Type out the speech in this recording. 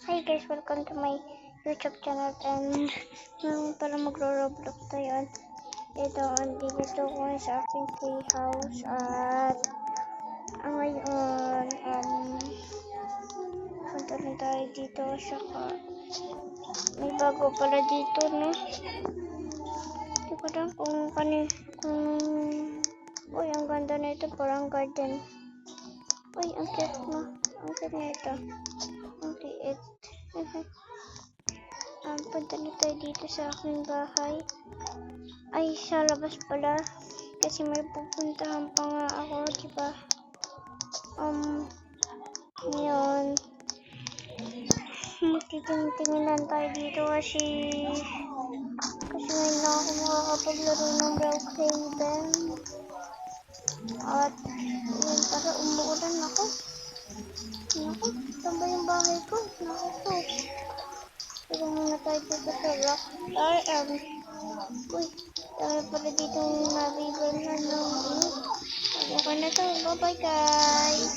Hi guys, welcome to my YouTube channel and ngayon pala magro-roblox tayo. Ito, andito ko sa aking free house at ngayon, punta na tayo dito saka may bago pala dito, no? Hindi ko lang uy, ang ganda na ito, parang garden. Uy, ang cute mo. Ang cute na ito. Ang liit. Punta na tayo dito sa aking bahay. Ay, sa labas pala. Kasi may pupuntahan pa nga ako, diba? Ngayon, magtitingnan tayo dito kasi ngayon na ako makakapaglaro ng Brookhaven. At, yun, para umuulan ako. Naku, saan ba yung bahay ko? Naku po. Pero muna tayo dito sa Rockstar. Uy, tayo pala dito nabibilhan ng Okay na to. Bye-bye guys.